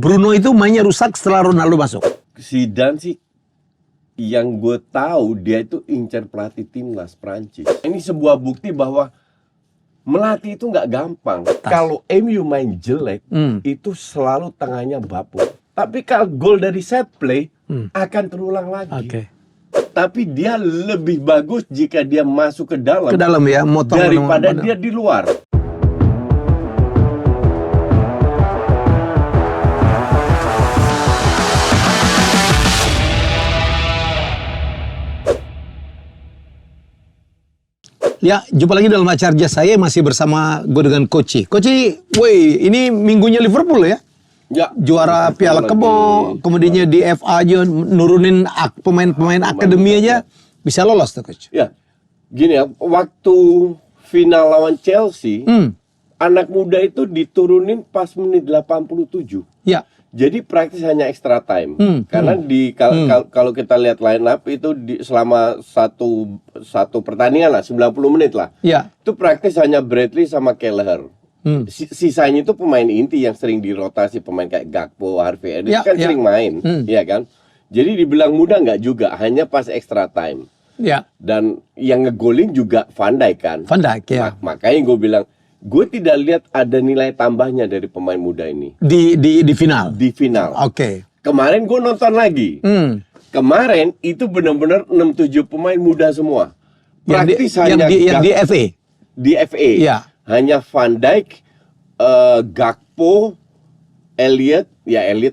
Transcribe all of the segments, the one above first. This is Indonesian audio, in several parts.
Bruno itu mainnya rusak setelah Ronaldo masuk. Zidane sih, yang gue tahu dia itu incer pelatih timnas Prancis. Ini sebuah bukti bahwa melatih itu nggak gampang. Kalau MU main jelek, itu selalu tengahnya bapuk. Tapi kalau gol dari set play akan terulang lagi. Tapi dia lebih bagus jika dia masuk ke dalam Ya, motong daripada dia di luar. Ya, jumpa lagi dalam acara saya, masih bersama gue dengan Koci. Koci, woi, ini minggunya Liverpool ya? Ya, juara Piala Kebo, kemudiannya di FA aja nurunin pemain-pemain akademi aja bisa lolos tuh, Coach. Ya, gini ya, waktu final lawan Chelsea, anak muda itu diturunin pas menit 87. Ya. Jadi praktis hanya extra time. Karena kalau kita lihat line up itu selama satu pertandingan lah, 90 menit lah. Ya. Itu praktis hanya Bradley sama Kelleher. Sisanya itu pemain inti yang sering dirotasi, pemain kayak Gakpo, Harvey Elliott kan sering main, ya kan? Jadi dibilang mudah nggak juga, hanya pas extra time. Ya. Dan yang ngegolin juga Van Dijk kan. Van Dijk ya. Makanya gue bilang, gue tidak lihat ada nilai tambahnya dari pemain muda ini. Di final? Di final. Oke. Kemarin gue nonton lagi. Kemarin itu benar-benar 6-7 pemain muda semua. Praktis hanya yang di FA? Di FA. Ya. Hanya Van Dijk, Gakpo, Elliott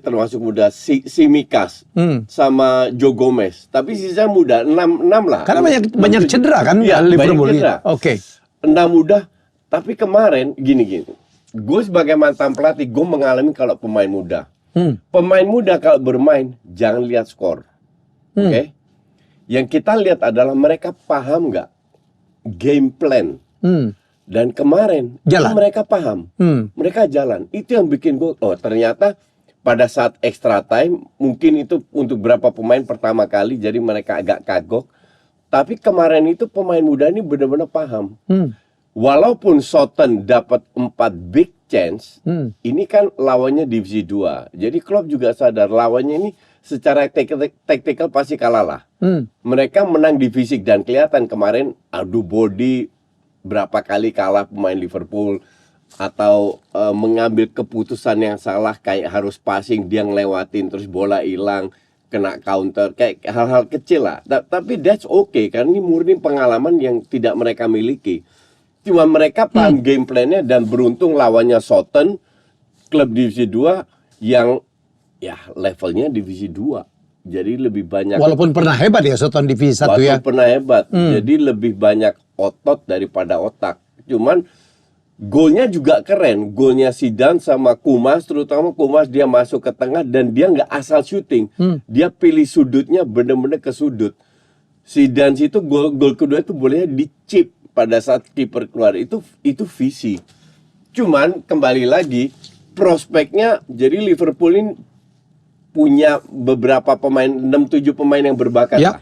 termasuk muda, Tsimikas, sama Joe Gomez. Tapi sisa muda 6 lah. Karena banyak cedera kan ya, Liverpool. Banyak cedera. Oke. 6 muda. Tapi kemarin gini. Gue sebagai mantan pelatih, gue mengalami kalau pemain muda. Pemain muda kalau bermain jangan lihat skor. Oke? Yang kita lihat adalah mereka paham nggak game plan. Dan kemarin mereka paham, mereka jalan. Itu yang bikin gue, ternyata pada saat extra time, mungkin itu untuk beberapa pemain pertama kali, jadi mereka agak kagok. Tapi kemarin itu pemain muda ini benar-benar paham. Walaupun Southampton dapat 4 big chance, ini kan lawannya divisi 2. Jadi Klopp juga sadar lawannya ini secara taktikal pasti kalah lah. Mereka menang di fisik dan kelihatan kemarin adu body, berapa kali kalah pemain Liverpool, atau mengambil keputusan yang salah kayak harus passing, dia ngelewatin terus bola hilang, kena counter, kayak hal-hal kecil lah. Tapi that's okay, karena ini murni pengalaman yang tidak mereka miliki. Cuma mereka paham game plan-nya dan beruntung lawannya Southampton, klub divisi 2 yang ya levelnya divisi 2. Jadi lebih banyak. Walaupun pernah hebat ya Southampton divisi 1 ya. Walaupun pernah hebat. Jadi lebih banyak otot daripada otak. Cuman golnya juga keren. Golnya Zidane sama Kumas, terutama Kumas dia masuk ke tengah dan dia nggak asal syuting. Dia pilih sudutnya bener-bener ke sudut. Zidane itu gol kedua itu boleh dicip pada saat kiper keluar. Itu visi. Cuman kembali lagi prospeknya, jadi Liverpool ini punya beberapa pemain, 6-7 pemain yang berbakat lah.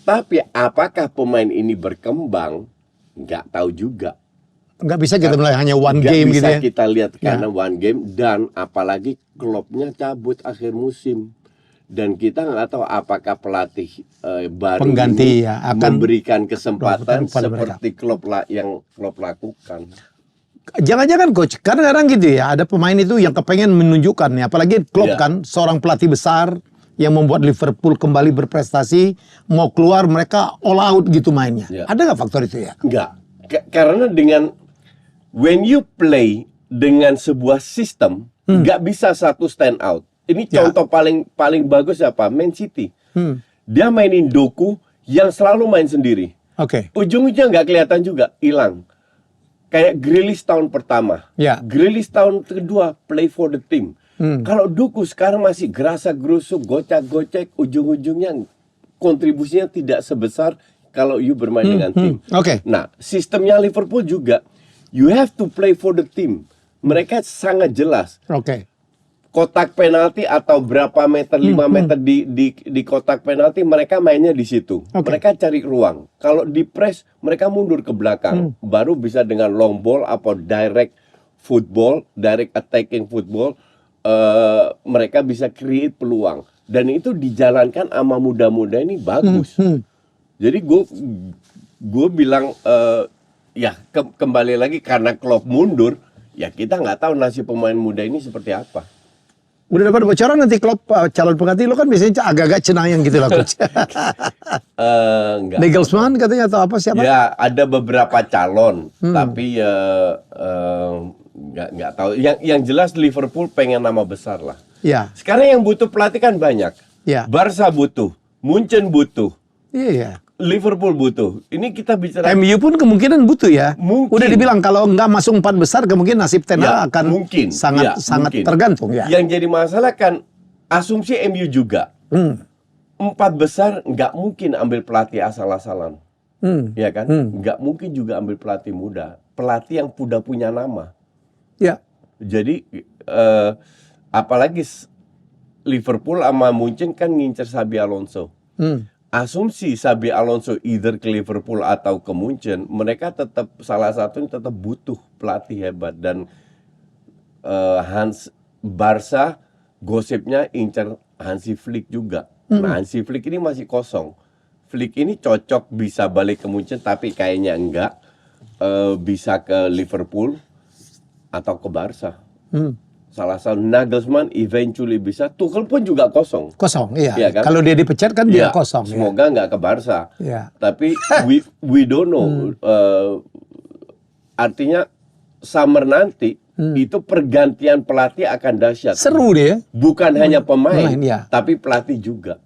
Tapi apakah pemain ini berkembang? Nggak tahu juga. Nggak bisa kita mulai hanya one game gitu ya. Nggak bisa kita lihat karena one game. Dan apalagi klubnya cabut akhir musim. Dan kita nggak tahu apakah pelatih baru pengganti ini akan memberikan kesempatan seperti yang Klopp lakukan. Jangan-jangan Coach, kadang-kadang gitu ya, ada pemain itu yang kepengen menunjukkan ya, apalagi Klopp kan seorang pelatih besar yang membuat Liverpool kembali berprestasi, mau keluar mereka all out gitu mainnya. Ada nggak faktor itu ya? Nggak, karena when you play dengan sebuah sistem, nggak bisa satu stand out. Ini contoh paling bagus apa? Man City. Dia mainin Doku yang selalu main sendiri. Ujung-ujungnya nggak kelihatan juga, hilang. Kayak Grealish tahun pertama, Grealish tahun kedua play for the team. Kalau Doku sekarang masih gerasa-gerusuk, gocek-gocek, ujung-ujungnya kontribusinya tidak sebesar kalau you bermain dengan tim. Nah, sistemnya Liverpool juga, you have to play for the team. Mereka sangat jelas. Kotak penalti atau berapa meter, 5 meter di kotak penalti, mereka mainnya di situ. Mereka cari ruang. Kalau di press, mereka mundur ke belakang. Baru bisa dengan long ball atau direct football, direct attacking football, mereka bisa create peluang dan itu dijalankan sama muda-muda ini bagus. Jadi gue bilang ya kembali lagi karena Klopp mundur, ya kita nggak tahu nasib pemain muda ini seperti apa. Udah dapat bocoran nanti Klopp calon pengganti lo kan biasanya agak-agak cenayang gitu lah coach. Enggak. Nagelsmann katanya atau apa siapa? Ya ada beberapa calon, tapi nggak tahu. Yang jelas Liverpool pengen nama besar lah. Ya. Sekarang yang butuh pelatih kan banyak. Ya. Barca butuh, Munchen butuh, Iya. Liverpool butuh. Ini kita bicara. MU pun kemungkinan butuh ya. Mungkin. Udah dibilang kalau nggak masuk 4 besar kemungkinan nasib Ten Hag akan mungkin. sangat Mungkin. tergantung ya. Yang jadi masalah kan asumsi MU juga. 4 besar nggak mungkin ambil pelatih asal-asalan. Ya kan? Nggak mungkin juga ambil pelatih muda. Pelatih yang udah punya nama. Ya. Jadi apalagi Liverpool sama Munchen kan ngincer Xabi Alonso. Asumsi Xabi Alonso either ke Liverpool atau ke Munchen, mereka tetap salah satunya tetap butuh pelatih hebat dan Barca gosipnya incer Hansi Flick juga. Nah, Hansi Flick ini masih kosong. Flick ini cocok bisa balik ke Munchen tapi kayaknya enggak. Bisa ke Liverpool atau ke Barca. Salah satu Nagelsmann eventually bisa. Tuchel pun juga kosong. Kosong, iya. Iya kan? Kalau dia dipecat kan dia Ya, kosong. semoga nggak ke Barca. Ya. Tapi we don't know. Artinya summer nanti itu pergantian pelatih akan dahsyat. Seru deh. Bukan hanya pemain, ya. tapi pelatih juga.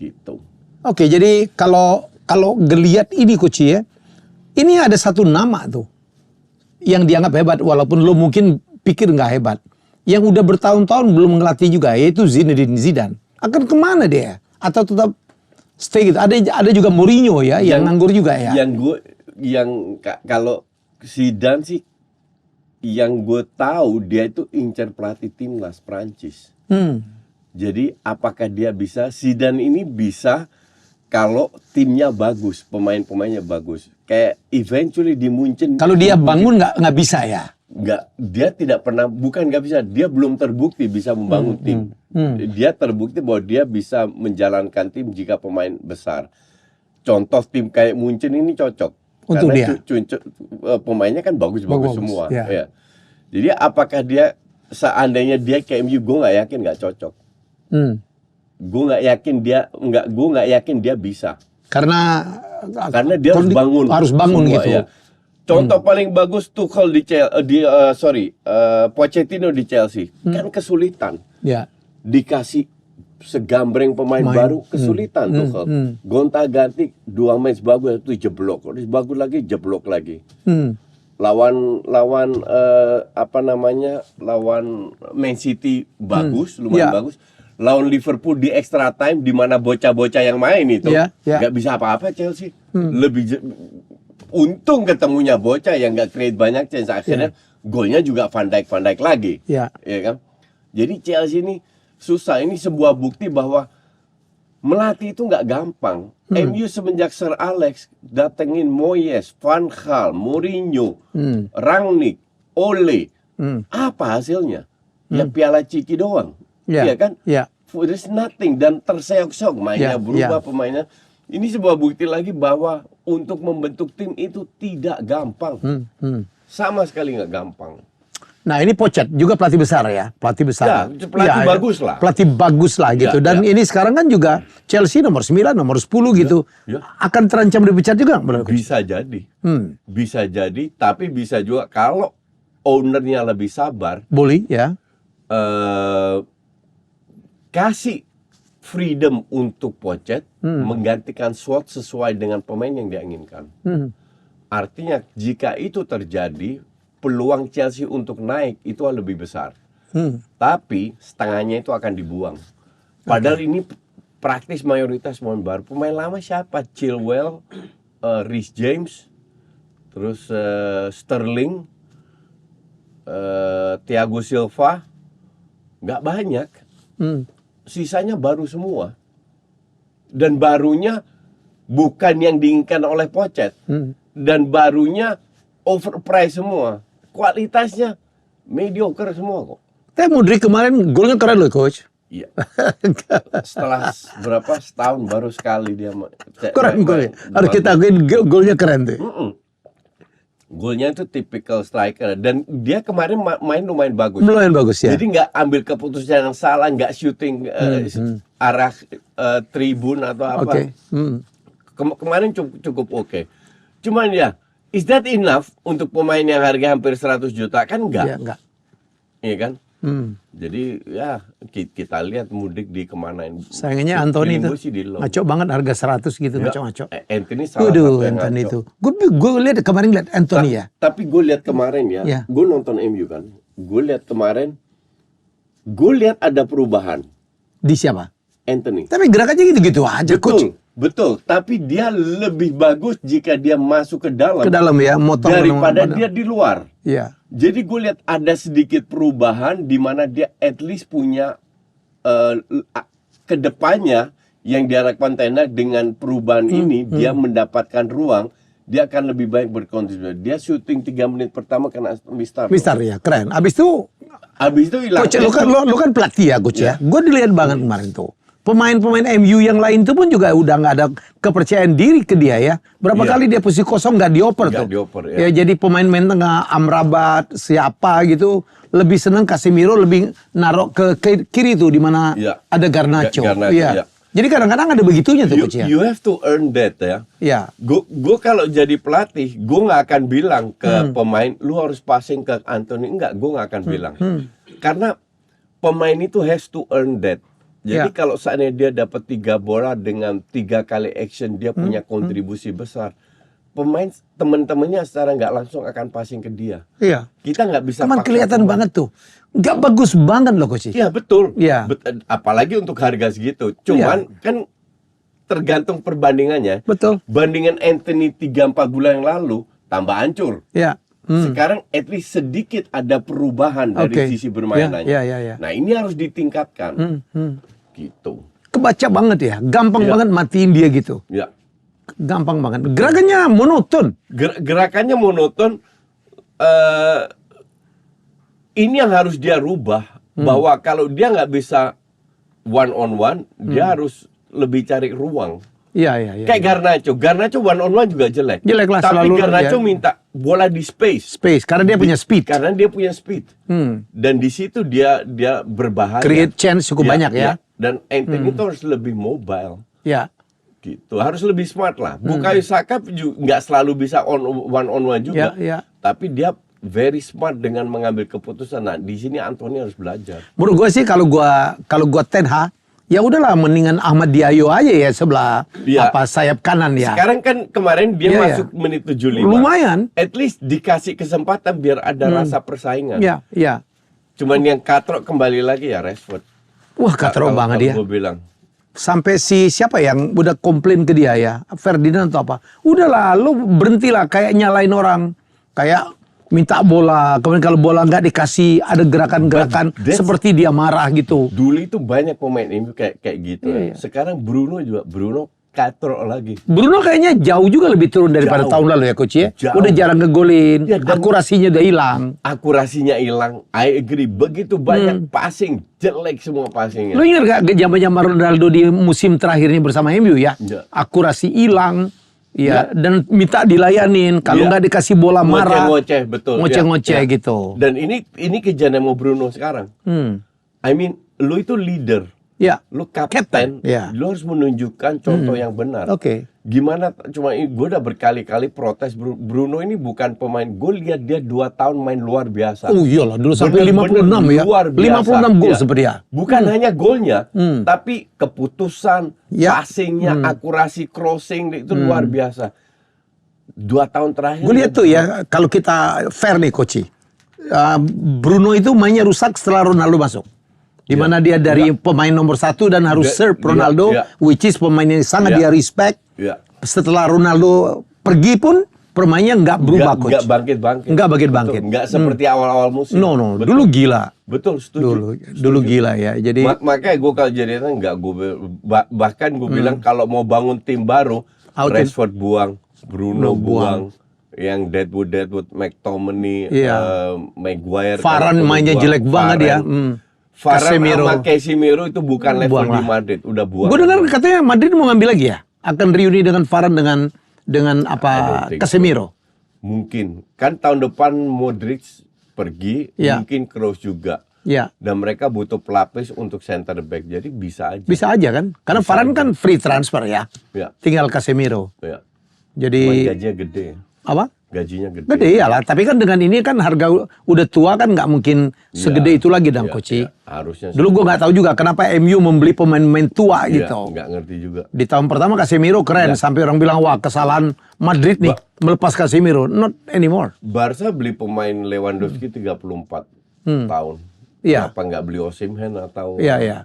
Gitu. Oke, jadi kalau geliat ini coach ya, ini ada satu nama tuh yang dianggap hebat walaupun lo mungkin pikir nggak hebat. Yang udah bertahun-tahun belum ngelatih juga yaitu Zinedine Zidane. Akan kemana dia? Atau tetap stay gitu? Ada juga Mourinho ya yang nganggur juga ya. Kalau Zidane sih yang gue tahu dia itu incer pelatih timnas Prancis. Jadi apakah dia bisa? Zidane ini bisa kalau timnya bagus, pemain-pemainnya bagus. Kayak eventually di Munchen. Kalau dia bangun nggak bisa ya? Nggak, dia tidak pernah, bukan nggak bisa, dia belum terbukti bisa membangun tim. Dia terbukti bahwa dia bisa menjalankan tim jika pemain besar. Contoh tim kayak Munchen ini cocok. Untuk karena dia. Pemainnya kan bagus-bagus Bagus, semua. ya. Ya. Jadi apakah dia, seandainya dia ke MU, gue nggak yakin nggak cocok. Gue nggak yakin dia bisa. Karena dia harus bangun semua, gitu. ya. Contoh paling bagus Tuchel Pochettino di Chelsea kan kesulitan. Ya. Dikasih segambreng pemain baru kesulitan Tuchel. Gonta-ganti 2 match bagus itu jeblok, terus bagus lagi jeblok lagi. Lawan Man City bagus, lumayan bagus. Lawan Liverpool di extra time di mana bocah-bocah yang main itu nggak bisa apa-apa Chelsea. Untung ketemunya bocah yang nggak create banyak chance, akhirnya golnya juga Van Dijk lagi, ya kan? Jadi Chelsea ini susah. Ini sebuah bukti bahwa melatih itu nggak gampang. MU semenjak Sir Alex datengin Moyes, Van Gaal, Mourinho, Rangnick, Ole, apa hasilnya? Ya piala ciki doang, ya kan? There's nothing dan terseok-seok mainnya, berubah pemainnya. Ini sebuah bukti lagi bahwa untuk membentuk tim itu tidak gampang. Sama sekali nggak gampang. Nah ini Pochettino juga pelatih besar ya. Pelatih besar. Ya, pelatih bagus lah. Pelatih bagus lah gitu. Dan ini sekarang kan juga Chelsea nomor 9, nomor 10 gitu. Akan terancam dipecat juga? Bisa jadi. Bisa jadi, tapi bisa juga kalau ownernya lebih sabar. Boleh ya. Kasih freedom untuk Pochettino menggantikan SWOT sesuai dengan pemain yang dia inginkan. Artinya jika itu terjadi, peluang Chelsea untuk naik itu lebih besar. Tapi setengahnya itu akan dibuang. Padahal ini praktis mayoritas pemain baru. Pemain lama siapa? Chilwell, Reece James, terus Sterling, Thiago Silva, nggak banyak. Sisanya baru semua. Dan barunya bukan yang diinginkan oleh Pochettino. Dan barunya overpriced semua. Kualitasnya mediocre semua kok. Tapi Modric kemarin golnya keren loh coach. Iya. Setelah setahun baru sekali dia Keren golnya. Harus kita akuin golnya keren tuh. Golnya itu tipikal striker dan dia kemarin main lumayan bagus. Lumayan bagus ya. Jadi nggak ambil keputusan yang salah, nggak shooting arah tribun atau apa. Oke. Kemarin cukup oke. Cuman ya, is that enough untuk pemain yang harga hampir 100 juta? Kan enggak. Iya, enggak. Iya kan? Jadi ya kita lihat Modric di kemanain. Sayangnya Anthony itu ngaco banget harga 100 gitu, ngaco-ngaco. Anthony salah satu yang Anthony ngaco. itu. Gue lihat kemarin Anthony ya. Tapi gue lihat kemarin ya, gue nonton MU kan. Gue lihat kemarin, gue lihat ada perubahan. Di siapa? Anthony. Tapi gerakannya gitu-gitu aja, coach. Betul. Tapi dia lebih bagus jika dia masuk ke dalam. Ke dalam ya, motong daripada dia di luar. Iya. Jadi gue lihat ada sedikit perubahan di mana dia at least punya kedepannya yang diharapkan Ten Hag dengan perubahan ini dia mendapatkan ruang, dia akan lebih baik berkontribusi. Dia syuting 3 menit pertama kena Mistar ya, keren. Abis itu hilang. Coach, lu kan pelatih ya coach ya. Gue dilihat banget kemarin tuh. Pemain-pemain MU yang lain itu pun juga udah nggak ada kepercayaan diri ke dia ya. Berapa kali dia posisi kosong nggak dioper tuh. Ya jadi pemain-pemain tengah Amrabat siapa gitu lebih seneng Casemiro lebih narok ke kiri tuh di mana ada Garnacho. Iya. Jadi kadang-kadang ada begitunya tuh coach ya. You have to earn that ya. Iya. Gue kalau jadi pelatih, gue nggak akan bilang ke pemain, lu harus passing ke Anthony. Enggak, gue nggak akan bilang. Karena pemain itu has to earn that. Jadi kalau saatnya dia dapat 3 bola dengan 3 kali action, dia punya kontribusi besar. Pemain teman-temannya secara nggak langsung akan passing ke dia. Iya. Kita nggak bisa. Cuman kelihatan banget tuh, nggak bagus banget loh coach. Iya betul. Iya. Apalagi untuk harga segitu. Cuman kan tergantung perbandingannya. Betul. Bandingan Anthony 3-4 bulan yang lalu tambah hancur. Iya. Sekarang at least sedikit ada perubahan dari sisi bermainannya. Ya. Nah ini harus ditingkatkan. Gitu. Kebaca banget ya, gampang banget matiin dia gitu. Ya. Gampang banget. Gerakannya monoton. Gerakannya monoton. Ini yang harus dia rubah. Bahwa kalau dia nggak bisa one on one, dia harus lebih cari ruang. Iya. Kayak Garnacho one on one juga jelek. Jelek lah. Tapi selalu Garnacho minta bola di space. Karena dia punya speed. Karena dia punya speed. Dan di situ dia berbahaya. Create chance cukup banyak ya. Dan Anthony itu harus lebih mobile. Ya. Gitu. Harus lebih smart lah. Bukayo Saka nggak selalu bisa one on one juga. Ya. Tapi dia very smart dengan mengambil keputusan. Nah, di sini Anthony harus belajar. Menurut gue sih kalau gua Ten Hag, ya udahlah mendingan Ahmad Diallo aja ya sebelah sayap kanan ya. Sekarang kan kemarin dia masuk menit 75. Lumayan. At least dikasih kesempatan biar ada rasa persaingan. Iya. Cuman yang katrok kembali lagi ya Rashford. Wah katrok banget dia. Gue bilang. Sampai siapa yang udah komplain ke dia ya, Ferdinand atau apa. Udahlah, lu berhentilah kayak nyalain orang. Kayak minta bola, kemudian kalau bola nggak dikasih ada gerakan-gerakan seperti dia marah gitu. Dulu itu banyak pemain MU kayak gitu. Iya. Sekarang Bruno katrok lagi. Bruno kayaknya jauh juga lebih turun daripada tahun lalu ya coach ya. Udah jarang ngegolin, akurasinya udah hilang. Akurasinya hilang. I agree. Begitu banyak passing, jelek semua passingnya. Lu ingat gak zaman-zaman Ronaldo di musim terakhir ini bersama MU ya? Akurasi hilang. Ya, dan minta dilayanin. Kalau nggak dikasih bola marah. Ngoceh, betul. Ngoceh gitu. Dan ini kejadian mau Bruno sekarang. I mean, lu itu leader. Ya. Lu kapten. Lu harus menunjukkan contoh yang benar. Oke. Gimana? Cuma gue udah berkali-kali protes. Bruno ini bukan pemain. Gue lihat dia 2 tahun main luar biasa. Oh iyalah, dulu sampai 56 ya. Luar biasa. 56 gol seperti dia. Bukan hanya golnya, tapi keputusan, passingnya, akurasi crossing itu luar biasa. 2 tahun terakhir. Gue lihat tuh ya, kalau kita fair nih coach. Bruno itu mainnya rusak setelah Ronaldo masuk. Di mana dia dari pemain nomor 1 dan harus serve Ronaldo, which is pemain yang sangat dia respect. Setelah Ronaldo pergi pun permainnya nggak berubah coach. Nggak bangkit-bangkit. Nggak bangkit-bangkit. Nggak seperti awal-awal musim. No. Dulu gila. Betul, setuju. Dulu gila ya. Jadi makanya gue kalau jadi nggak bahkan gue bilang kalau mau bangun tim baru, Rashford buang, Bruno buang. yang Deadwood, McTominay, Iya. Maguire. Varane kalau mainnya buang, jelek banget ya. Varane Casemiro. sama Casemiro itu bukan level Buang di lah. Madrid, udah buang. Gue dengar katanya Madrid mau ngambil lagi ya, akan reuni dengan Varane dengan I apa don't think Casemiro. Mungkin kan tahun depan Modric pergi, Iya. mungkin Kroos juga. Ya, Dan mereka butuh pelapis untuk center back, jadi bisa aja. bisa aja kan? Karena Varane kan free transfer ya. Ya, Tinggal Casemiro. ya. Cuman Jadi gajinya gede. apa? Gajinya gede. Gede ya lah. Tapi kan dengan ini kan harga udah tua kan nggak mungkin segede itu lagi dong, Ya, Koci. ya, harusnya. Dulu gue nggak tahu juga kenapa MU membeli pemain-pemain tua Ya, gitu. nggak ngerti juga. Di tahun pertama Casemiro keren sampai orang bilang wah kesalahan Madrid nih melepas Casemiro. Not anymore. Barca beli pemain Lewandowski 34 tahun. Iya. Kenapa nggak beli Osimhen atau Iya, iya.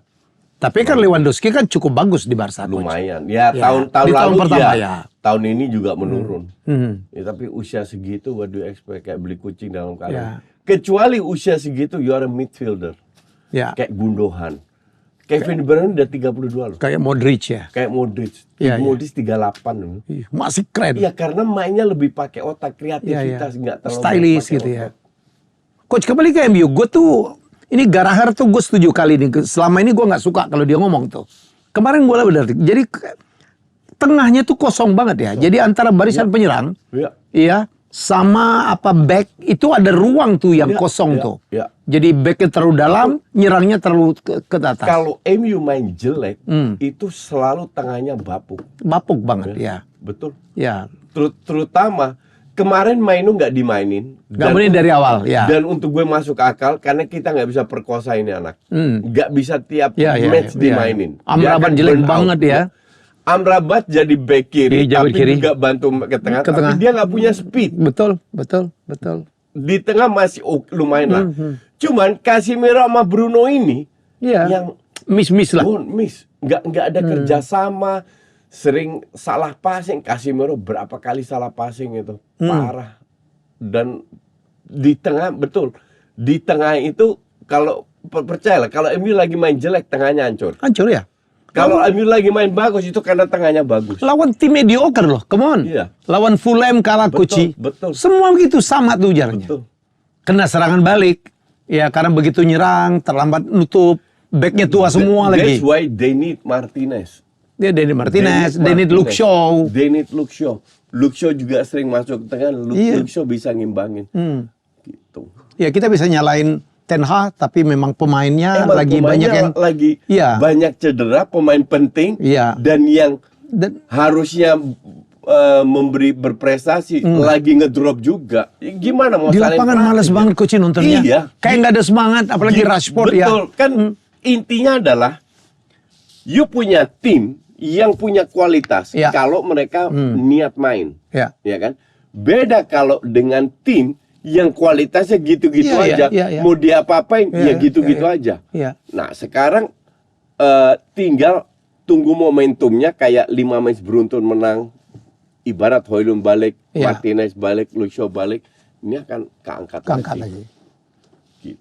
Tapi kan Lewandowski kan cukup bagus di Barca, Coach. lumayan. Ya, Ya, tahun di tahun lalu pertama, ya. ya. Tahun ini juga menurun. Mhm. Ya, tapi usia segitu, what do you expect? Kayak beli kucing dalam Ya. kandang. Kecuali usia segitu, you are a midfielder. Ya. Kayak Gundogan. Kevin De Bruyne udah 32 loh. Kayak Modric ya. Kayak Modric. Ya, ya. Modric 38 loh. Ih, masih keren. Iya, karena mainnya lebih pakai otak, kreativitas, nggak terlalu Stylish pakai gitu ya. otot. Coach kembali ke MU, gue tuh ini Garahar tuh gue setuju kali ini. Selama ini gue nggak suka kalau dia ngomong tuh. Kemarin gue benar. Jadi tengahnya tuh kosong banget ya. Jadi antara barisan penyerang, Iya. iya, sama apa back itu ada ruang tuh yang Iya, kosong iya, tuh. iya. Jadi backnya terlalu dalam, nyerangnya terlalu ke atas. Kalau MU main jelek, itu selalu tengahnya bapuk. Bapuk banget ya. Betul. Ya. Terutama kemarin Mainu nggak dimainin. Nggak boleh dari awal ya. Dan untuk gue masuk akal, karena kita nggak bisa perkosa ini anak. Nggak bisa tiap Ya, ya, match ya, dimainin. ya. Amrabat Dia akan jelek burn out. banget ya. Amrabat jadi back kiri, Iya, tapi back kiri. juga bantu ke tengah. Ke tengah. Tapi dia nggak punya speed. Betul, betul, betul. Di tengah masih lumayan lah. Cuman Casemiro sama Bruno ini Iya. yang Miss lah. miss, nggak ada kerjasama, sering salah passing. Casemiro berapa kali salah passing itu parah. Dan di tengah betul, di tengah itu kalau percayalah kalau MU lagi main jelek tengahnya hancur. Hancur ya. Kalau MU lagi main bagus itu karena tengahnya bagus. Lawan tim mediocre loh, come on. Iya. Lawan Fulham kalah Betul, Koci. betul. Semua gitu sama tuh jalannya. Betul. Kena serangan balik. Ya karena begitu nyerang, terlambat nutup, backnya tua semua lagi. That's why they need Martinez. Dia Denny Martinez, they need Luke Shaw. They need Luke Shaw. Luke Shaw juga sering masuk ke tengah. Iya. Luke Shaw bisa ngimbangin. Gitu. Ya kita bisa nyalain Ten Hag, tapi memang pemainnya Emang lagi pemainnya banyak yang lagi Iya. banyak cedera, pemain penting, Iya. dan yang dan- harusnya memberi berprestasi lagi ngedrop juga. Gimana mau di saling lapangan pelatih? males banget Koci nontonnya. Iya. Kayak nggak ada semangat, apalagi Rashford ya. Betul, kan intinya adalah you punya tim yang punya kualitas Iya. kalau mereka niat main. Ya. Ya kan? Beda kalau dengan tim yang kualitasnya gitu-gitu Iya, iya, aja, iya, iya. mau diapa-apain Iya, ya gitu-gitu iya, aja. Iya. Nah, sekarang tinggal tunggu momentumnya kayak 5 match beruntun menang. Ibarat Højlund balik, Iya. Martinez balik, Luke Shaw balik, ini akan keangkat Lagi.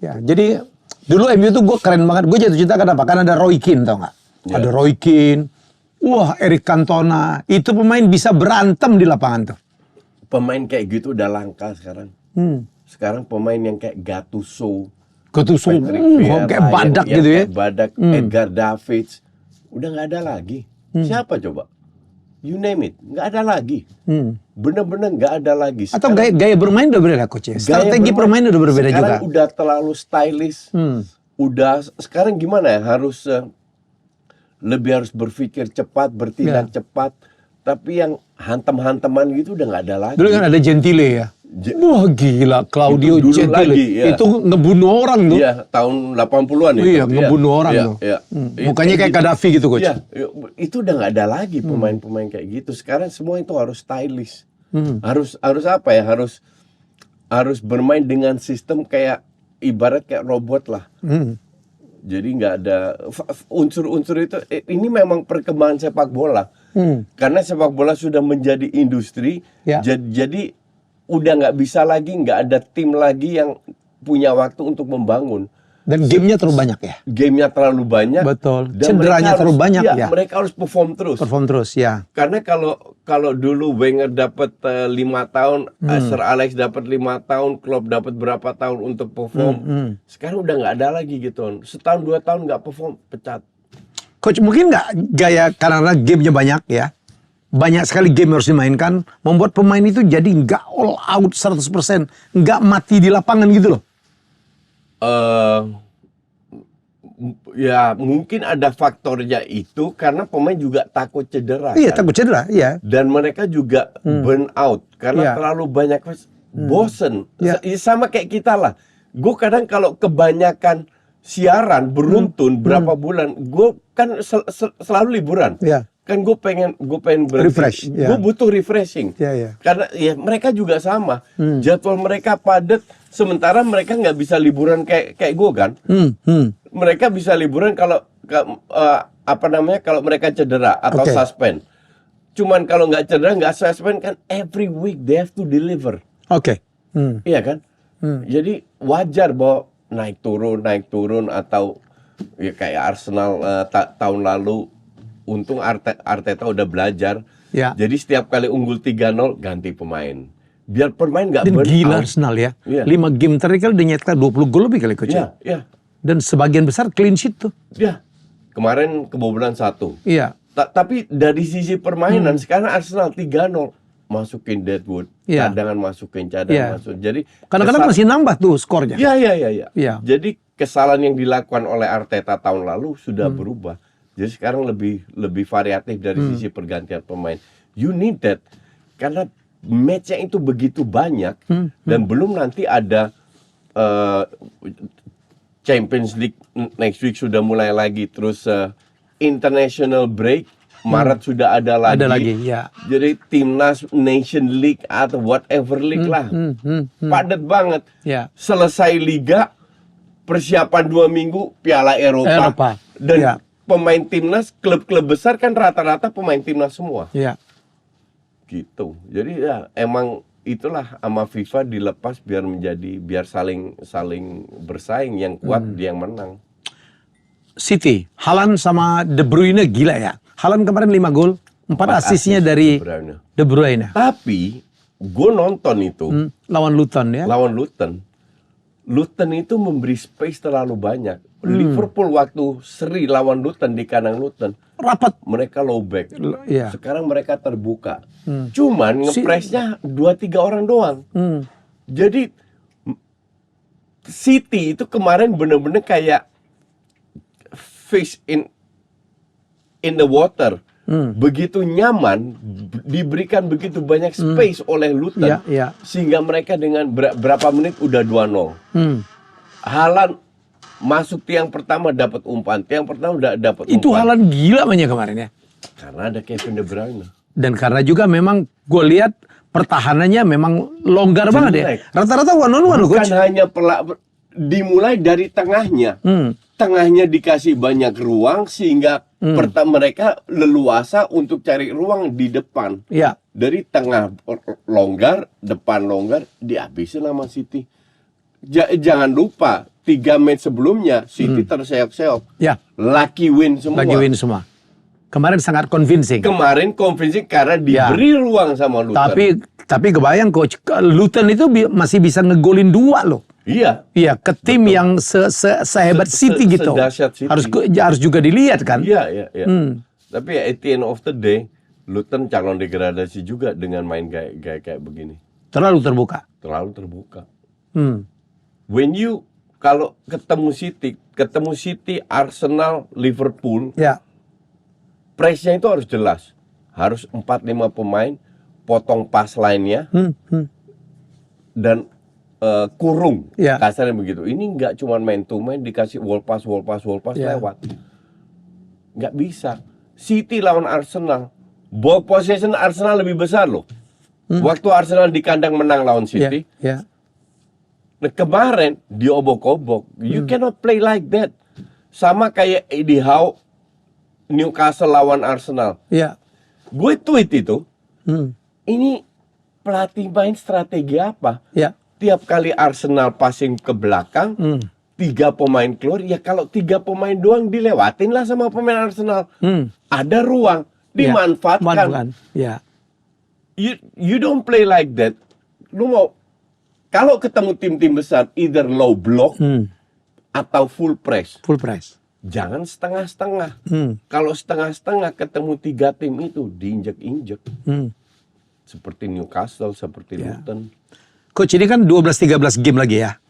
Ya, jadi dulu MU tuh gue keren banget. Gue jatuh cinta kenapa? Karena ada Roy Keane, tau nggak? Ya. Ada Roy Keane. Wah, Eric Cantona. Itu pemain bisa berantem di lapangan tuh. Pemain kayak gitu udah langka sekarang. Sekarang pemain yang kayak Gattuso, Ketusuk, Patrick Vieira, kayak badak yang gitu ya. kayak badak, Edgar Davids, udah nggak ada lagi. Siapa coba? You name it, nggak ada lagi. Bener-bener nggak ada lagi. Atau gaya bermain udah berbeda, Coach ya? Strategi permainan udah berbeda juga. Sekarang udah terlalu stylish. Udah sekarang gimana ya? Harus lebih harus berpikir cepat, bertindak cepat. Tapi yang hantam-hantaman gitu udah nggak ada lagi. Dulu kan ada Gentile ya. Wah gila, Claudio Itu dulu Gentile. lagi, ya. Itu ngebunuh orang tuh. Iya, tahun 80-an itu. Iya, ngebunuh orang iya, tuh. Iya. Mukanya kayak Gaddafi gitu, Coach. Iya, itu udah nggak ada lagi pemain-pemain kayak gitu. Sekarang semua itu harus stylish. Harus apa ya? Harus bermain dengan sistem kayak ibarat kayak robot lah. Jadi nggak ada unsur-unsur itu. Ini memang perkembangan sepak bola. Karena sepak bola sudah menjadi industri. Ya. Jadi udah nggak bisa lagi, nggak ada tim lagi yang punya waktu untuk membangun. Dan gamenya terlalu banyak ya. Gamenya terlalu banyak. Betul. Dan Cederanya terlalu banyak ya. Mereka harus perform terus. Perform terus ya. Karena kalau dulu Wenger dapat 5 tahun, Sir Alex dapat 5 tahun, Klopp dapat berapa tahun untuk perform. Sekarang udah nggak ada lagi gitu. Setahun 2 tahun nggak perform, pecat. Coach, mungkin nggak gaya karena gamenya banyak ya. Banyak sekali game harus dimainkan, membuat pemain itu jadi nggak all out 100%, nggak mati di lapangan gitu loh. Ya mungkin ada faktornya itu karena pemain juga takut cedera. Iya, kan? takut cedera, iya. Dan mereka juga burn out karena Iya. terlalu banyak bosen. Iya. Sama kayak kita lah. Gue kadang kalau kebanyakan siaran beruntun berapa bulan, gue kan selalu liburan. Iya. Kan gue pengen Refresh, ya. gue butuh refreshing. Iya, iya. Karena ya mereka juga sama. Jadwal mereka padat, sementara mereka nggak bisa liburan kayak gue kan. Mereka bisa liburan kalau kalau mereka cedera atau Oke. suspend. Cuman kalau nggak cedera, nggak suspend kan every week they have to deliver. Oke. Iya kan? Jadi wajar bahwa naik turun atau ya kayak Arsenal tahun lalu. Untung Arteta udah belajar. Ya. Jadi setiap kali unggul 3-0 ganti pemain. Biar pemain nggak Dan burn gila out. Arsenal ya. Iya. 5 game terakhir dia nyetak 20 gol lebih kali Coach. Iya, iya. Dan sebagian besar clean sheet tuh. Iya. Kemarin kebobolan 1. Iya. Tapi dari sisi permainan sekarang Arsenal 3-0 masukin Deadwood, Iya. cadangan masukin Iya. Jadi Kadang-kadang masih nambah tuh skornya. Iya. Iya. Jadi kesalahan yang dilakukan oleh Arteta tahun lalu sudah berubah. Jadi sekarang lebih variatif dari sisi pergantian pemain. You need that karena match-nya itu begitu banyak dan belum nanti ada Champions League next week sudah mulai lagi, terus international break Maret sudah ada lagi. Ada lagi, ya. Jadi timnas Nation League atau whatever league lah, padat banget. Ya. Selesai liga, persiapan 2 minggu Piala Eropa. Dan Ya. pemain timnas, klub-klub besar kan rata-rata pemain timnas semua. Iya. Gitu. Jadi ya emang itulah sama FIFA dilepas biar saling bersaing, yang kuat dia yang menang. City, Haaland sama De Bruyne gila ya. Haaland kemarin 5 gol, 4 asisnya dari De Bruyne. Tapi gue nonton itu Lawan Luton ya. lawan Luton. Luton itu memberi space terlalu banyak. Liverpool waktu seri lawan Luton di kandang Luton, Rapat. mereka low back. Iya. Sekarang mereka terbuka. Cuman ngepresnya 2-3 orang doang. Jadi City itu kemarin bener-bener kayak fish in the water. Begitu nyaman, diberikan begitu banyak space oleh Luton. Iya, iya. Sehingga mereka dengan berapa menit udah 2-0. Haaland masuk tiang pertama dapat umpan, tiang pertama udah dapat umpan. Itu Haaland gila banyak kemarin ya. Karena ada Kevin De Bruyne. Dan karena juga memang gue lihat pertahanannya memang longgar banget ya. Jelek. Rata-rata one-on-one loh Bukan Coach. hanya dimulai dari tengahnya. Tengahnya dikasih banyak ruang sehingga mereka leluasa untuk cari ruang di depan. Iya. Dari tengah longgar, depan longgar, dihabisin sama City. Jangan lupa 3 match sebelumnya City terseok-seok. Ya. Lucky win semua. Lagi win semua. Kemarin sangat convincing. Kemarin convincing karena diberi ruang sama Luton. Tapi kebayang Coach, Luton itu masih bisa ngegolin 2 loh. Iya. Iya, ke tim yang sehebat City gitu. Sedahsyat City. Harus juga dilihat kan. Iya. Tapi at the end of the day, Luton calon degradasi juga dengan main kayak begini. Terlalu terbuka. Terlalu terbuka. Kalau ketemu City, Arsenal, Liverpool, Ya. pressnya itu harus jelas. Harus 4-5 pemain, potong pas lainnya, dan kurung. Ya. Kasarnya begitu. Ini nggak cuma main to main, dikasih wall pass Ya. lewat. Nggak bisa. City lawan Arsenal, ball possession Arsenal lebih besar loh. Waktu Arsenal di kandang menang lawan City, Ya. nah, kemarin diobok-obok. You cannot play like that. Sama kayak Eddie Howe Newcastle lawan Arsenal. Ya. Gue tweet itu. Ini pelatih main strategi apa? Ya. Tiap kali Arsenal passing ke belakang, 3 pemain keluar, ya kalau 3 pemain doang dilewatin lah sama pemain Arsenal. Ada ruang, dimanfaatkan. Ya. You don't play like that. Lu mau kalau ketemu tim-tim besar, either low block atau full press. Full press. Jangan setengah-setengah. Kalau setengah-setengah ketemu 3 tim itu diinjek-injek. Seperti Newcastle, seperti Luton. Coach, ini kan 12-13 game lagi ya.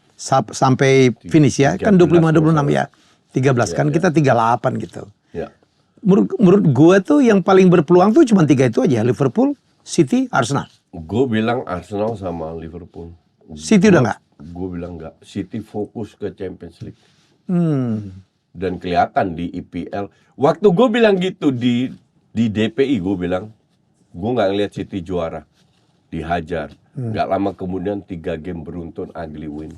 Sampai finish ya. Kan 25-26 ya. 13 kan kita 38 gitu. Ya. Menurut gua tuh yang paling berpeluang tuh cuma 3 itu aja. Liverpool, City, Arsenal. Gue bilang Arsenal sama Liverpool. City udah nggak? Gue bilang nggak. City fokus ke Champions League. Dan kelihatan di IPL. Waktu gue bilang gitu di DPI, gue bilang gue nggak ngeliat City juara, dihajar. Nggak lama kemudian 3 game beruntun ugly win.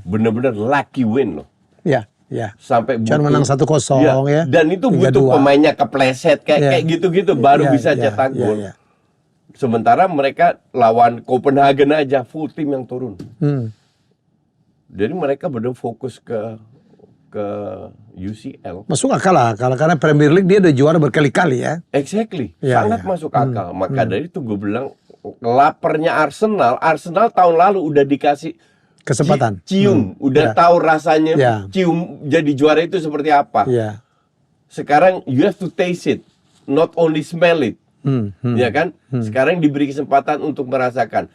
Bener-bener lucky win loh. Ya, ya. Sampai Cuma menang 1-0 ya. Dan itu 3-2. butuh pemainnya kepleset kayak gitu-gitu baru bisa cetak gol. Ya. Sementara mereka lawan Copenhagen aja full tim yang turun. Jadi mereka benar fokus ke UCL. Masuk akal lah, karena Premier League dia udah juara berkali-kali ya. Exactly, Ya, sangat ya. masuk akal. Maka dari itu gue bilang laparnya Arsenal tahun lalu udah dikasih Kesempatan. cium, udah Ya. tahu rasanya Ya. cium jadi juara itu seperti apa. Ya. Sekarang you have to taste it, not only smell it. Ya kan? Sekarang diberi kesempatan untuk merasakan.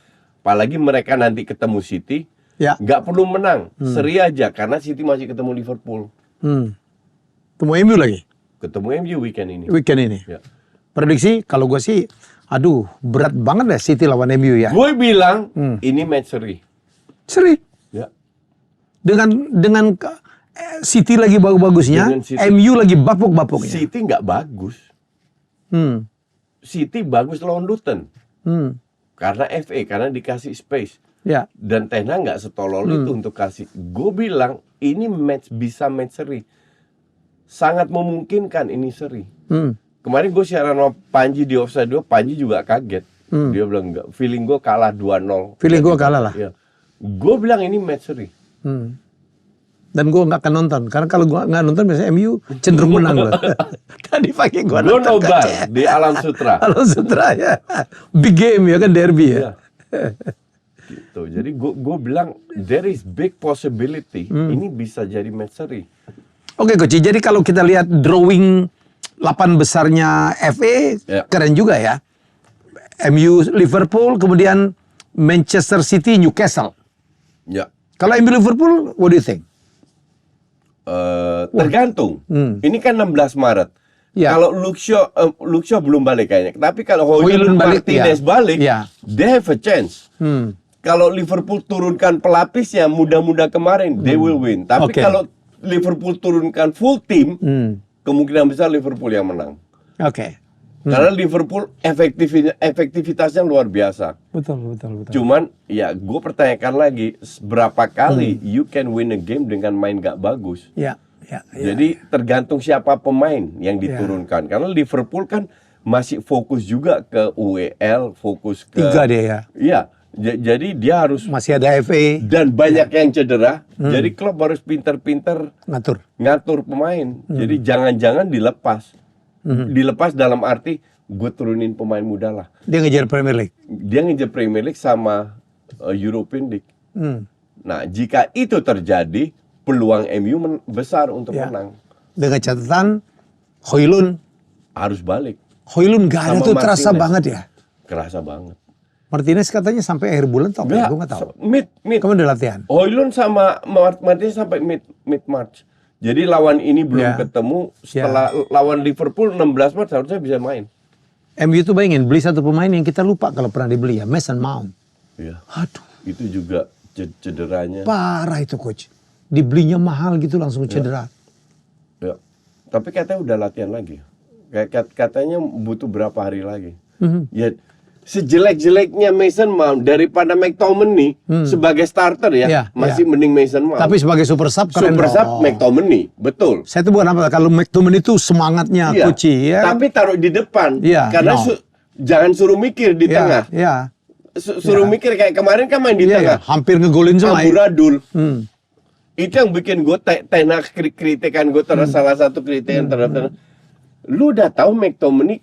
Apalagi mereka nanti ketemu City, Ya. nggak perlu menang, seri aja karena City masih ketemu Liverpool. Temu MU lagi Ketemu MU weekend ini. weekend ini. Ya. Prediksi kalau gue sih, aduh berat banget deh City lawan MU ya. Gue bilang ini match seri. Seri. Ya. Dengan City lagi bagus-bagusnya, Dengan City. MU lagi bapuk-bapuknya. City nggak bagus. City bagus lawan Luton. Karena FA, karena dikasih space. Ya. Dan Ten Hag nggak setolol itu untuk kasih. Gue bilang ini bisa match seri. Sangat memungkinkan ini seri. Kemarin gue siaran sama Panji di Offside 2, Panji juga kaget. Dia bilang enggak, feeling gue kalah 2-0. Feeling gue kalah lah. Ya. Gue bilang ini match seri. Dan gue nggak akan nonton, karena kalau gue nggak nonton biasanya MU cenderung menang loh. Tadi pagi gue Gue nonton nobar di Alam Sutra. Alam Sutra ya, big game ya kan, derby ya. Gitu. Jadi gue bilang there is big possibility ini bisa jadi match seri. Oke Coach, jadi kalau kita lihat drawing 8 besarnya FA, Ya. keren juga ya. MU, Liverpool, kemudian Manchester City, Newcastle. Ya. Kalau MU Liverpool, what do you think? Tergantung. Ini kan 16 Maret. Ya. Kalau Luke Shaw belum balik kayaknya. Tapi kalau Højlund balik, Martinez ya. balik, Ya. they have a chance. Kalau Liverpool turunkan pelapisnya muda-muda kemarin, they will win. Tapi Oke. kalau Liverpool turunkan full team, kemungkinan besar Liverpool yang menang. Oke. Karena Liverpool efektivitasnya luar biasa. Betul. Cuman ya gue pertanyakan lagi, berapa kali you can win a game dengan main gak bagus. Ya. Jadi tergantung siapa pemain yang diturunkan. Karena Liverpool kan masih fokus juga ke UEL, fokus ke 3 dia ya. Iya, jadi dia harus Masih ada FA dan banyak yang cedera. Jadi klub harus pintar-pintar ngatur pemain. Jadi jangan-jangan dilepas. Dilepas dalam arti gue turunin pemain muda lah. dia ngejar Premier League. Dia ngejar Premier League sama European League. Nah, jika itu terjadi, peluang MU besar untuk Ya. menang. Dengan catatan Højlund Harus balik. Højlund gak ada Sama tuh, terasa Martinez. banget ya. Kerasa banget. Martinez katanya sampai akhir bulan tau nggak? Gue nggak tahu. Mid. Kamu udah latihan? Højlund sama Martinez sampai mid March. Jadi lawan ini belum Ya. ketemu. Setelah lawan Liverpool 16 Maret harusnya bisa main. MU tuh bayangin beli satu pemain yang kita lupa kalau pernah dibeli ya, Mason Mount. Iya. Aduh, Itu juga cederanya. parah itu Coach. Dibelinya mahal gitu langsung cedera. Ya. Tapi katanya udah latihan lagi. Katanya butuh berapa hari lagi. Ya, sejelek-jeleknya Mason Mount daripada McTominay sebagai starter ya, Ya, masih mending Mason Mount. Tapi sebagai super sub keren Super sub dong. McTominay, betul. Saya tuh bukan apa, kalau McTominay itu semangatnya Iya. Coach ya. Tapi taruh di depan, Iya, karena no. jangan suruh mikir di tengah. Ya. Suruh mikir kayak kemarin kan main di Iya, tengah. hampir ngegolin semua. Amburadul. Itu yang bikin gue tenak kritikan gue terhadap salah satu kritikan terhadap lu udah tahu McTominay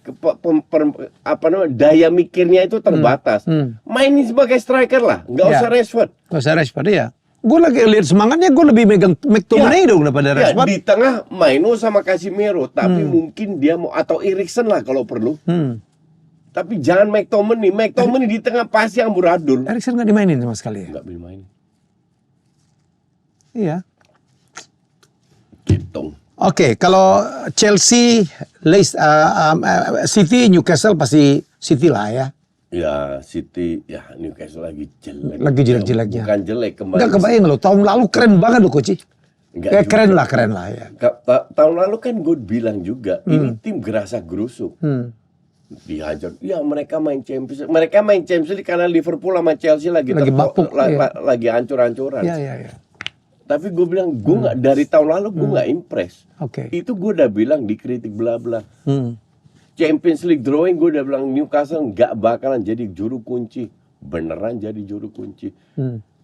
daya mikirnya itu terbatas. Mainin sebagai striker lah, nggak usah Rashford. Nggak usah Rashford ya. Gue lagi lihat semangatnya, gue lebih megang McTominay dong daripada Rashford. Di tengah Maino sama Casemiro, tapi mungkin dia mau atau Eriksen lah kalau perlu. Tapi jangan McTominay. McTominay di tengah pasti amburadul. Eriksen nggak dimainin sama sekali ya? Nggak dimainin. Iya. Gitu. Oke, kalau Chelsea, City, Newcastle pasti City lah ya. Ya City, ya Newcastle lagi jelek. Lagi jelek-jeleknya. Bukan jelek, kembali. Nggak kebayang loh, tahun lalu keren banget loh Coach. Kayak keren lah ya. Tahun lalu kan gue bilang juga, ini tim gerasa gerusuk. Dihajar. Ya mereka main Champions League karena Liverpool sama Chelsea lagi bapuk, lagi hancur-hancuran. Iya. Tapi gue bilang, gue nggak dari tahun lalu gue nggak impress. Oke. Itu gue udah bilang dikritik bla-bla. Champions League drawing gue udah bilang Newcastle nggak bakalan jadi juru kunci. Beneran jadi juru kunci.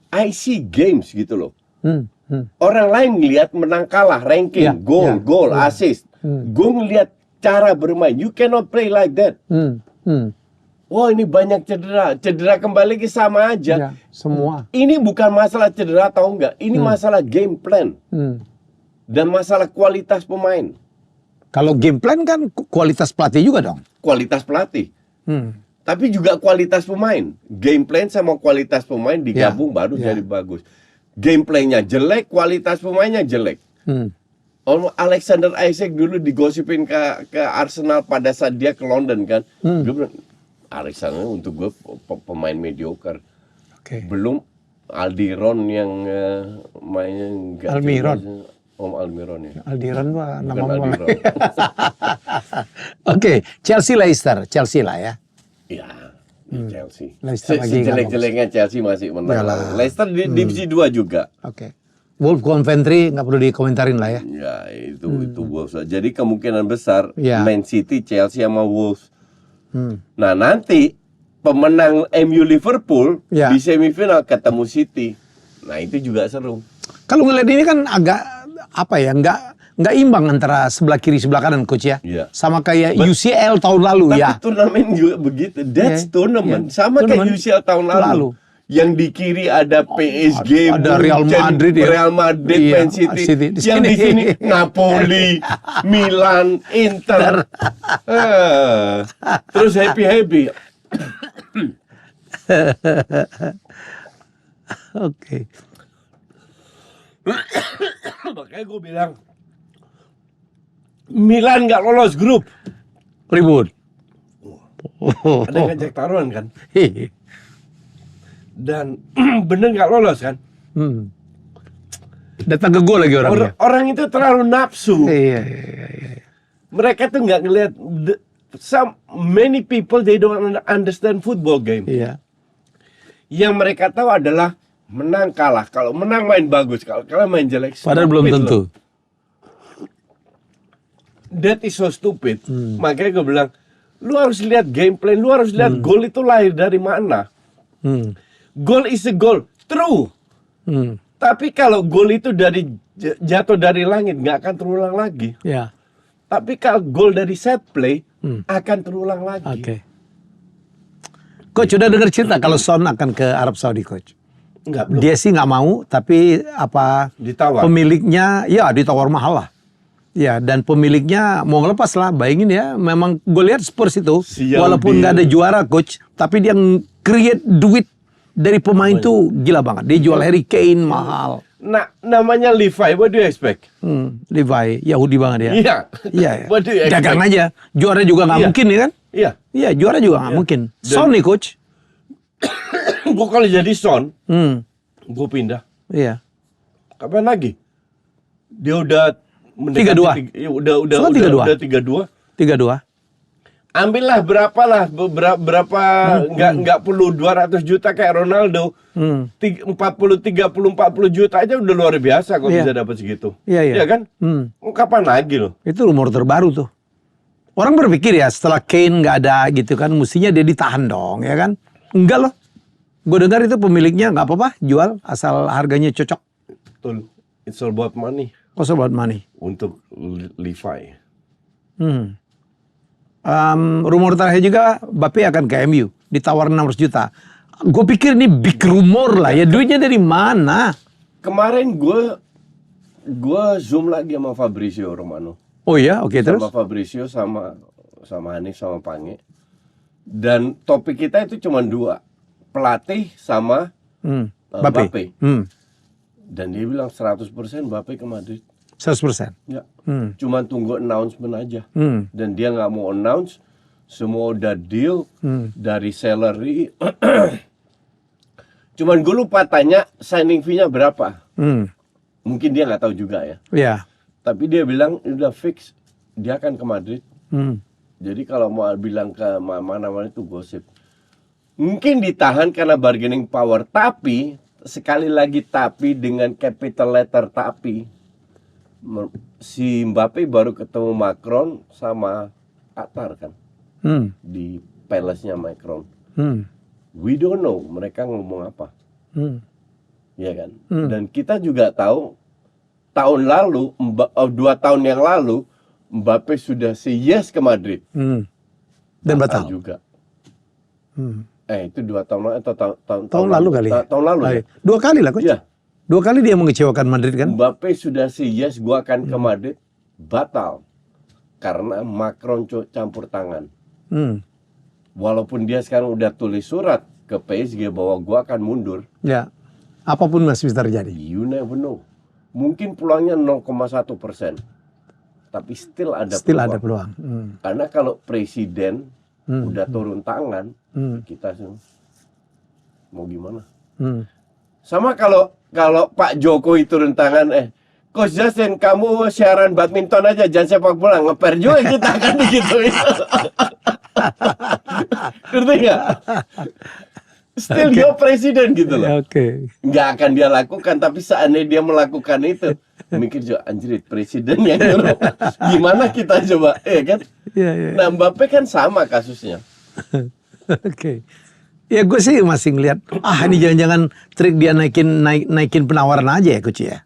I see games gitu loh. Orang lain ngelihat menang kalah, ranking, gol, assist. Gue ngelihat cara bermain. You cannot play like that. Wah ini banyak cedera kembali lagi sama aja. Ya, semua. Ini bukan masalah cedera atau enggak, ini masalah game plan dan masalah kualitas pemain. Kalau game plan kan kualitas pelatih juga dong. Kualitas pelatih, tapi juga kualitas pemain. Game plan sama kualitas pemain digabung baru jadi bagus. Game plan-nya jelek, kualitas pemainnya jelek. Alexander Isak dulu digosipin ke Arsenal pada saat dia ke London kan. Gue bilang, Alexander untuk gue pemain mediocre. Belum Aldiron yang mainnya enggak. Almiron. Om Almiron ya. Aldiron mah nama Aldiron. Oke, Chelsea lah ya. Iya, Chelsea. Leicester lagi Jelek-jeleknya Chelsea masih menang. Leicester di divisi 2 juga. Oke. Wolf Coventry nggak perlu dikomentarin lah ya. Ya, itu Wolves. Jadi kemungkinan besar Man City, Chelsea sama Wolves. Nah nanti pemenang MU Liverpool di semifinal ketemu City. Nah itu juga seru. Kalau ngeliat ini kan agak apa ya, nggak imbang antara sebelah kiri sebelah kanan Coach ya. Sama kayak UCL tahun lalu ya. Tapi turnamen juga begitu. That's tournament. Sama kayak UCL tahun lalu. Yang di kiri ada PSG, ada Real Madrid, Man City. Yang di sini Napoli, Milan, Inter. Terus happy. Oke. Makanya gue bilang Milan nggak lolos grup. Ribut. Ada ngajak taruhan kan. Dan bener nggak lolos kan? Datang ke gol lagi orangnya. Orang itu terlalu nafsu. Iya. Mereka tuh nggak ngelihat. Many people they don't understand football game. Iya. Yang mereka tahu adalah menang kalah. Kalau menang main bagus, kalau kalah main jelek. Padahal belum tentu. That is so stupid. Makanya gue bilang, lu harus lihat game plan, lu harus lihat gol itu lahir dari mana. Goal is a goal, true. Tapi kalau gol itu jatuh dari langit, nggak akan terulang lagi. Ya. Tapi kalau gol dari set play, akan terulang lagi. Oke. Coach udah dengar cerita kalau Son akan ke Arab Saudi, Coach? Enggak, belum. Dia sih nggak mau, tapi ditawar. Pemiliknya, ya ditawar mahal lah. Ya, dan pemiliknya mau ngelepas lah. Bayangin ya, memang gue lihat Spurs itu, walaupun nggak ada juara, Coach, tapi dia create duit dari pemain tuh gila banget. Dia jual Harry Kane mahal. Nah, namanya Levi, what do you expect? Levi, Yahudi banget ya. Iya. What do you expect? Dagang aja. Juara juga nggak mungkin ya kan? Iya. Iya, juara juga nggak mungkin. Son nih, Coach. Gue kalau jadi Son, gue pindah. Iya. Kapan lagi? Dia udah 32. Udah 32. 32. Ambillah berapa nggak perlu 200 juta kayak Ronaldo. 40 juta aja udah luar biasa kalau bisa dapat segitu. Iya kan? Kapan lagi loh? Itu rumor terbaru tuh. Orang berpikir ya setelah Kane nggak ada gitu kan, mestinya dia ditahan dong, ya kan? Enggak loh. Gue dengar itu pemiliknya nggak apa-apa jual asal harganya cocok. Betul. It's all about money. Also about money. Untuk Levi. Rumor terakhir juga Mbappe akan ke MU, ditawar 600 juta. Gue pikir ini big rumor lah ya, duitnya dari mana? Kemarin gue zoom lagi sama Fabrizio Romano. Oh ya, oke, terus? Sama Fabrizio sama Hanif sama Pange. Dan topik kita itu cuma 2. Pelatih sama Mbappe. Dan dia bilang 100% Mbappe ke Madrid. 100%. Ya. Cuma tunggu announcement aja. Dan dia nggak mau announce, semua udah deal dari salary. Cuman gue lupa tanya signing fee-nya berapa. Mungkin dia nggak tahu juga ya. Iya. Tapi dia bilang udah fix dia akan ke Madrid. Jadi kalau mau bilang ke mana-mana itu gosip. Mungkin ditahan karena bargaining power. Tapi sekali lagi tapi dengan capital letter tapi. Si Mbappe baru ketemu Macron sama Qatar kan. Di palace-nya Macron. We don't know mereka ngomong apa. Ya kan? Dan kita juga tahu tahun lalu 2 tahun yang lalu Mbappe sudah say yes ke Madrid. Dan batal juga. Itu 2 tahun lalu atau tahun lalu kali. Tahun lalu ya? 2 kali lah coach. Iya. 2 kali dia mengecewakan Madrid kan? Mbappe sudah say yes, gua akan ke Madrid, batal karena Macron campur tangan. Walaupun dia sekarang udah tulis surat ke PSG bahwa gua akan mundur. Ya, apapun masih bisa terjadi. You never know. Mungkin peluangnya 0,1%, tapi still ada peluang. Karena kalau presiden udah turun tangan, kita mau gimana? Sama kalau Pak Jokowi turun tangan, Coach Justin, kamu siaran badminton aja, jangan sepak bola, ngeper juga kita akan digituin. Ngerti nggak? Still your presiden gitu loh. Nggak akan dia lakukan, tapi seandainya dia melakukan itu, mikir juga anjrit presiden yang nyuruh. Gimana kita coba, kan? Nah Mbappe kan sama kasusnya. Ya gue sih masih ngeliat, ini jangan-jangan trik dia naikin penawaran aja ya coach ya.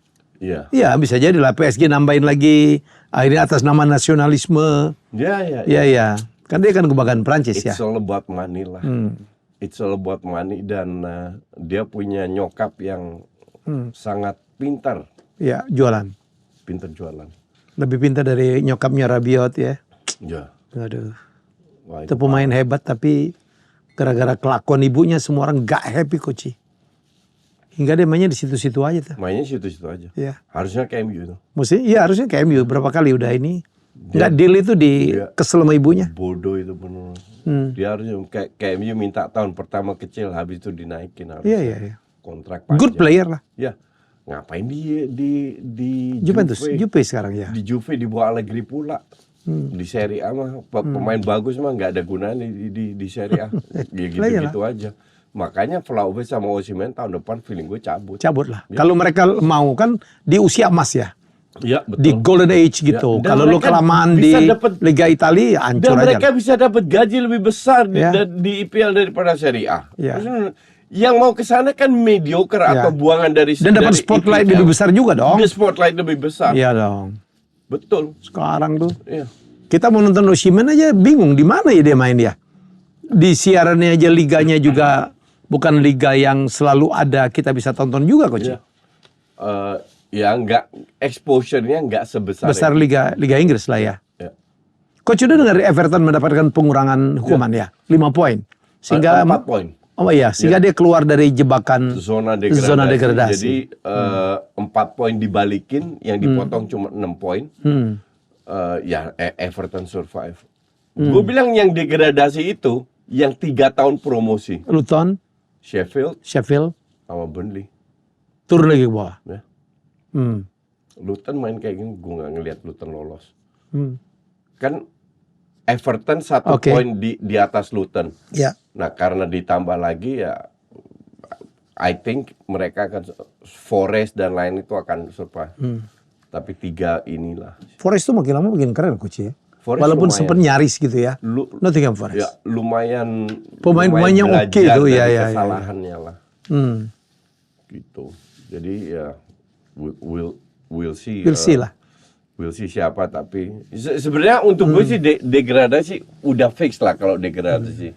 Iya bisa jadi lah PSG nambahin lagi akhirnya atas nama nasionalisme. Iya. Kan dia kan kebanggaan Prancis ya. It's all about money lah. It's all about money dan dia punya nyokap yang sangat pintar. Ya jualan. Pintar jualan. Lebih pintar dari nyokapnya Rabiot ya. Ya. Aduh. Itu pemain hebat tapi gara-gara kelakuan ibunya semua orang gak happy coach. Hingga dia mainnya di situ-situ aja tuh. Mainnya situ-situ aja. Iya. Harusnya ke MU tuh. Iya harusnya ke MU. Berapa kali udah ini. Nggak deal itu kesel sama ibunya. Bodoh itu benar. Dia harusnya ke MU minta tahun pertama kecil, habis itu dinaikin. Iya. Kontrak panjang. Good player lah. Ya. Ngapain di Juventus? Juve sekarang ya. Di Juve dibawa Allegri pula. Di Serie A mah pemain bagus mah nggak ada gunanya di Serie A. Ya gitu-gitu aja. Makanya Vlahovic sama Osimhen tahun depan feeling gue cabut. Cabut lah. Ya. Kalau mereka mau kan di usia emas ya. Ya, betul. Di golden age gitu. Ya. Kalau lu kelamaan di Liga Italia hancur aja. Dan mereka bisa dapat gaji lebih besar di IPL daripada Serie A. Ya. Yang mau ke sana kan mediocre atau buangan dari dan dapat spotlight lebih besar juga dong. The spotlight lebih besar. Iya dong. Betul. Sekarang tuh. Iya. Kita mau nonton Osimhen aja bingung di mana ya dia main ya. Di siarannya aja liganya juga bukan liga yang selalu ada kita bisa tonton juga coach. Iya. Ya nggak exposure-nya nggak sebesar Liga Inggris lah ya. Ya. Coach udah dengar Everton mendapatkan pengurangan hukuman ya 5 poin. Sehingga 4 poin. Oh iya, sehingga dia keluar dari jebakan zona degradasi. Jadi 4 poin dibalikin, yang dipotong cuma 6 poin. Everton survive. Gue bilang yang degradasi itu yang 3 tahun promosi. Luton, Sheffield, sama Burnley. Turun lagi ke bawah. Ya. Luton main kayak gini, gue nggak ngelihat Luton lolos. Kan Everton 1 poin di atas Luton. Ya. Nah karena ditambah lagi ya, I think mereka akan Forest dan lain itu akan survive. Tapi 3 inilah. Forest tuh makin lama makin keren coach ya. Forest walaupun sempat nyaris gitu ya. Nottingham Forest. Ya lumayan. Pemain-pemainnya oke tuh ya. Kesalahannya lah. Hmm. Gitu. Jadi ya we'll see. We'll see lah. We'll see siapa, tapi sebenarnya untuk gue sih degradasi udah fix lah kalau degradasi.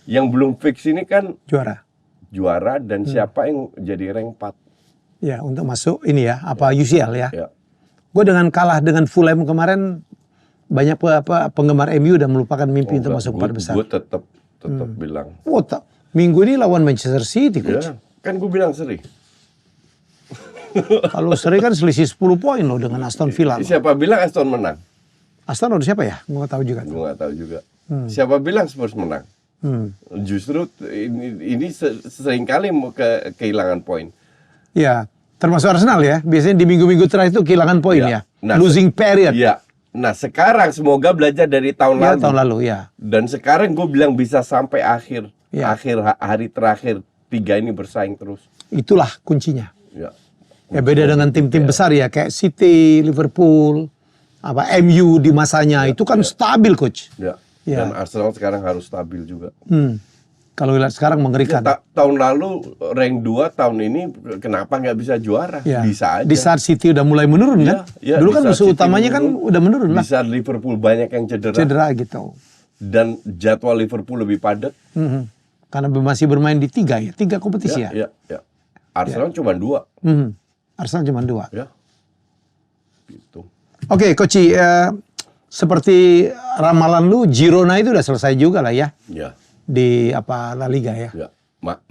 Yang belum fix ini kan juara dan siapa yang jadi rank 4. Ya, untuk masuk ini ya, UCL ya. Ya. Gue dengan kalah dengan Fulham kemarin, banyak penggemar MU udah melupakan mimpi untuk masuk 4 besar. Gue tetap bilang. Oh, minggu ini lawan Manchester City, coach. Ya, kan gue bilang seri. Kalau seri kan selisih 10 poin loh dengan Aston Villa. Siapa bilang Aston menang? Aston udah siapa ya? Gue gak tahu juga. Gue gak tahu juga. Siapa bilang Spurs menang? Justru ini seringkali mau kehilangan poin. Ya, termasuk Arsenal ya. Biasanya di minggu-minggu terakhir itu kehilangan poin ya. Nah, losing period. Iya. Nah, sekarang semoga belajar dari tahun lalu. Tahun lalu ya. Dan sekarang gue bilang bisa sampai akhir hari terakhir 3 ini bersaing terus. Itulah kuncinya. Ya. Ya beda dengan tim-tim besar ya, kayak City, Liverpool, MU di masanya itu kan stabil, coach. Ya. Dan Arsenal sekarang harus stabil juga. Kalau lihat sekarang mengerikan. Tahun lalu rank 2, tahun ini kenapa nggak bisa juara? Ya. Bisa aja. Di saat City udah mulai menurun kan? Ya, dulu kan musuh utamanya kan udah menurun lah. Di saat Liverpool banyak yang Cedera gitu. Dan jadwal Liverpool lebih padat. Karena masih bermain di 3 kompetisi ya. Ya. Arsenal cuma 2. Arsenal cuma 2. Ya. Gitu. Oke, Coach, seperti ramalan lu, Girona itu udah selesai juga lah ya. Ya. Di La Liga ya. Ya.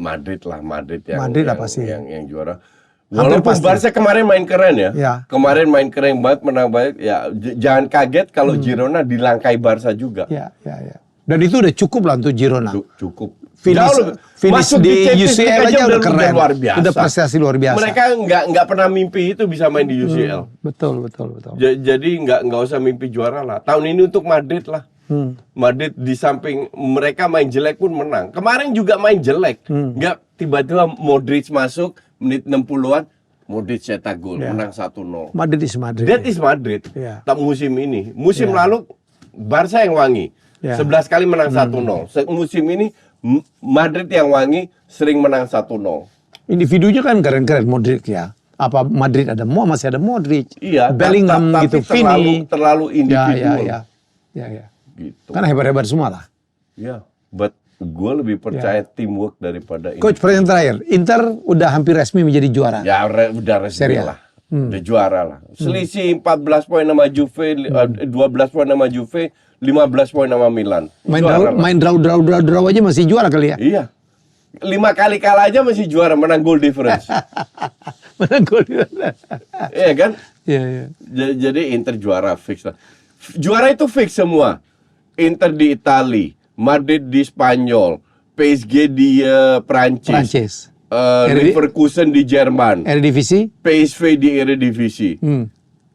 Madrid yang juara. Walaupun Barca kemarin main keren ya. Kemarin main keren banget, menang banget. Ya, jangan kaget kalau Girona dilangkai Barca juga. Ya. Dan itu udah cukup lah untuk Girona. Cukup. Finish di UCL aja udah keren. Luar biasa. Udah prestasi luar biasa. Mereka nggak pernah mimpi itu bisa main di UCL. Betul. Jadi nggak usah mimpi juara lah. Tahun ini untuk Madrid lah. Madrid di samping mereka main jelek pun menang. Kemarin juga main jelek. Nggak tiba-tiba Modric masuk menit 60-an. Modric cetak gol, menang 1-0. Madrid is Madrid. That is Madrid. Musim ini. Musim lalu Barca yang wangi. 11 kali menang 1-0. Musim ini Madrid yang wangi, sering menang 1-0. Individunya kan keren-keren Modric ya. Madrid masih ada Modric. Iya, Bellingham gitu, Vini. Terlalu individual. Ya. Gitu. Kan hebat-hebat semua lah. Ya, but gue lebih percaya teamwork daripada ini. Coach, pertanyaan terakhir. Inter udah hampir resmi menjadi juara. Ya, udah resmi lah. Udah juara lah. Selisih 14 poin sama Juve, 12 poin sama Juve, 15 poin sama Milan. Main draw aja masih juara kali ya? Iya. 5 kali kalah aja masih juara, menang goal difference. Menang goal difference. Iya kan? Iya. Jadi Inter juara fix lah. Juara itu fix semua. Inter di Itali, Madrid di Spanyol, PSG di Prancis. Leverkusen di Jerman. Eredivisie? PSV di Eredivisie.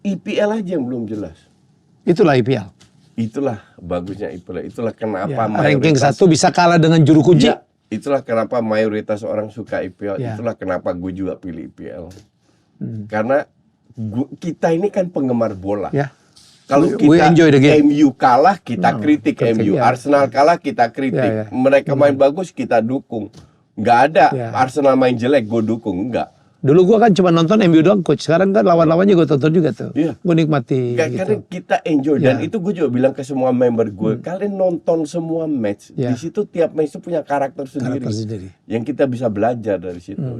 IPL aja yang belum jelas. Itulah IPL. Itulah bagusnya IPL. Itulah kenapa ranking 1 bisa kalah dengan juru kunci. Ya, itulah kenapa mayoritas orang suka IPL. Itulah kenapa gue juga pilih IPL. Karena kita ini kan penggemar bola. Kalau kita MU kalah, kita kritik MU. Arsenal kalah, kita kritik. Mereka main bagus, kita dukung. Nggak ada Arsenal main jelek, gue dukung. Enggak. Dulu gue kan cuma nonton MU doang, coach. Sekarang kan lawan-lawannya gue tonton juga tuh. Gue nikmati. Karena kita enjoy. Dan itu gue juga bilang ke semua member gue, kalian nonton semua match. Di situ tiap match itu punya karakter sendiri. Yang kita bisa belajar dari situ.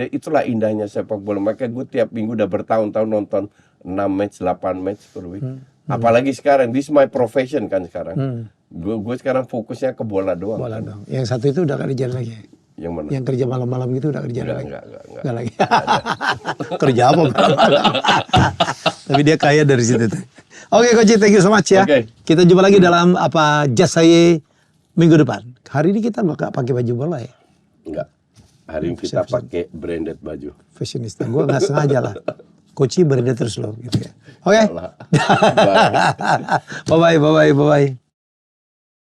Itulah indahnya sepak bola. Makanya gue tiap minggu udah bertahun-tahun nonton 6 match, 8 match per week. Apalagi sekarang, this is my profession kan sekarang. Gue sekarang fokusnya ke bola doang. Bola doang. Yang satu itu udah gak kerja lagi. Yang mana? Yang kerja malam-malam gitu udah kerja lagi. Enggak lagi. Kerja apa? Tapi dia kaya dari situ tuh. Oke, Coach, thank you so much ya. Kita jumpa lagi dalam Just Say minggu depan. Hari ini kita nggak pakai baju bola ya? Enggak. Hari ini kita pakai branded baju. Fashionista. Gue nggak sengaja lah. Coach branded terus loh gitu ya. Oke. Bye. Bye.